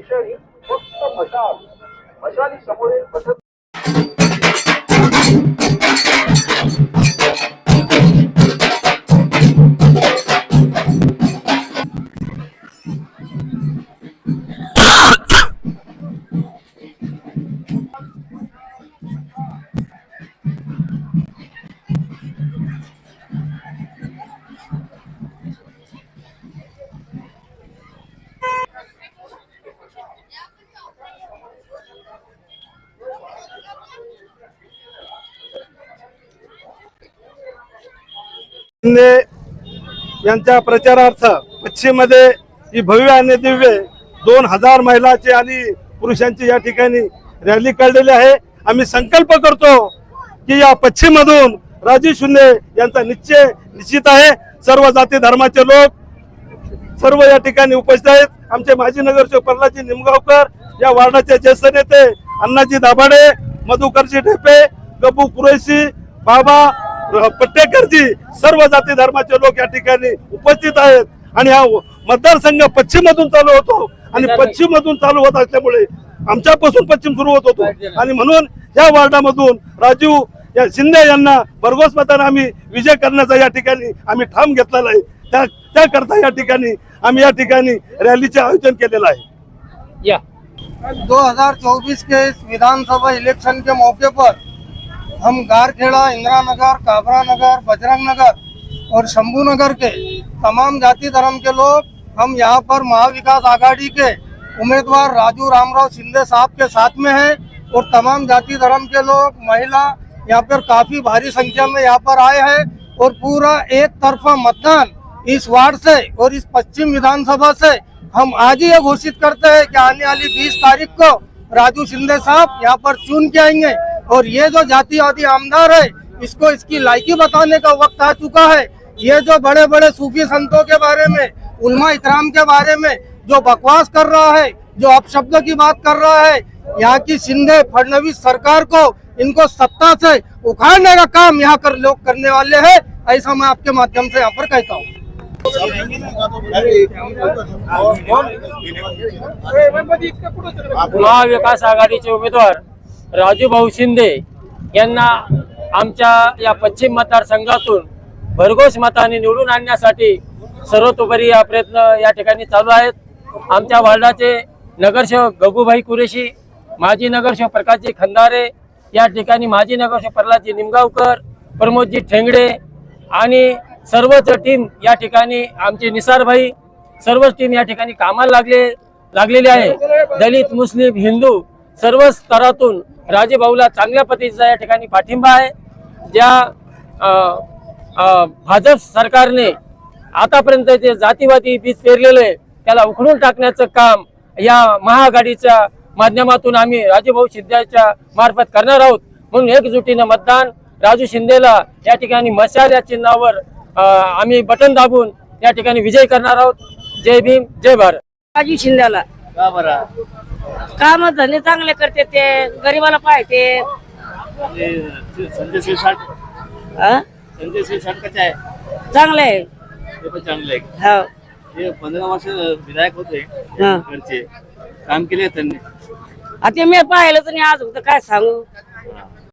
क्षणी फक्त मशाल मशाली समोरील पथक शिंदे यांच्या प्रचारार्थ पश्चिममध्ये ही भव्य आणि दिव्य 2000 महिलाची आणि पुरुषांची या ठिकाणी रॅली काढलेली आहे। आम्ही संकल्प करतो की या पश्चिममधून राजू शिंदे यांचा निश्चय निश्चित आहे। सर्व जाती धर्माचे लोक सर्व या ठिकाणी उपस्थित आहेत। आमचे माजी नगरसेवक प्रल्हादजी निमगावकर, या वार्डाचे ज्येष्ठ नेते अण्णाजी दाभाडे, मधुकरजी ढेपे, गब्बू कुरैशी, बाबा पट्टेकरजी, सर्व जाती धर्माचे लोक या ठिकाणी उपस्थित आहेत। आणि हा मतदारसंघ पश्चिममधून चालू होतो आणि पश्चिममधून चालू होत असल्यामुळे आमच्यापासून पश्चिम सुरू होत होतो आणि म्हणून या वार्डामधून राजू या शिंदे यांना भरघोस मताने आम्ही विजय करण्याचा या ठिकाणी आम्ही ठाम घेतलेला आहे। त्याकरता या ठिकाणी आम्ही या ठिकाणी रॅलीचे आयोजन केलेलं आहे। 2024 के इस विधानसभा इलेक्शन के मौके पर हम गारखेड़ा, इंदिरा नगर, काबरा नगर, बजरंग नगर और शंभू नगर के तमाम जाति धर्म के लोग हम यहाँ पर महाविकास आघाड़ी के उम्मीदवार राजू रामराव शिंदे साहब के साथ में हैं और तमाम जाति धर्म के लोग, महिला यहाँ पर काफी भारी संख्या में यहाँ पर आए हैं और पूरा एक तरफा मतदान इस वार्ड से और इस पश्चिम विधानसभा से हम आज ही ये घोषित करते हैं कि आने वाली 20 तारीख को राजू शिंदे साहब यहाँ पर चुन के आएंगे और ये जो जातिवादी आमदार है इसको इसकी लायकी बताने का वक्त आ चुका है। ये जो बड़े बड़े सूफी संतों के बारे में, उलमा इकराम के बारे में जो बकवास कर रहा है, जो अपशब्दों की बात कर रहा है, यहाँ की शिंदे फडणवीस सरकार को इनको सत्ता से उखाड़ने का काम यहाँ कर लोग करने वाले हैं। ऐसा मैं आपके माध्यम से यहाँ पर कहता हूँ। महाविकास आघाडीचे उमेदवार राजू भाऊ शिंदे यांना आमच्या या पश्चिम मतदारसंघातून भरघोस मताने निवडून आणण्यासाठी सर्वतोपरी हा प्रयत्न या ठिकाणी चालू आहेत। आमच्या वार्डाचे नगरसेवक गगूभाई कुरेशी, माजी नगरसेवक प्रकाशजी खंदारे, या ठिकाणी माजी नगरसेवक प्रल्हादजी निमगावकर, प्रमोदजी ठेंगडे आणि सर्वच टीम या ठिकाणी, आमचे निसारभाई, सर्वच टीम या ठिकाणी कामाला लागलेली आहे। दलित, मुस्लिम, हिंदू सर्व स्तरातून राजेभाऊला चांगल्या पद्धतीचा या ठिकाणी पाठिंबा आहे। ज्या भाजप सरकारने आतापर्यंत जे जातीवादी बीज पेरलेले त्याला उखडून टाकण्याचं काम या महाआघाडीच्या माध्यमातून आम्ही राजूभाऊ शिंदेच्या मार्फत करणार आहोत। म्हणून एकजुटीनं मतदान राजू शिंदेला या ठिकाणी मशाल या चिन्हावर आम्ही बटन दाबून या ठिकाणी विजय करणार आहोत। जय भीम, जय भारत। राजू शिंदेला का बरं? काम धंदे चांगले करते, ते गरीबाला पाहते। संजय शिरसाट कसे आहे? चांगले आहे, ते पण चांगले आहे। हो ते 15 वर्ष विधायक होते, हा. घरचे काम केले त्यांनी। आता मी पाहिलं तर आज काय सांगू।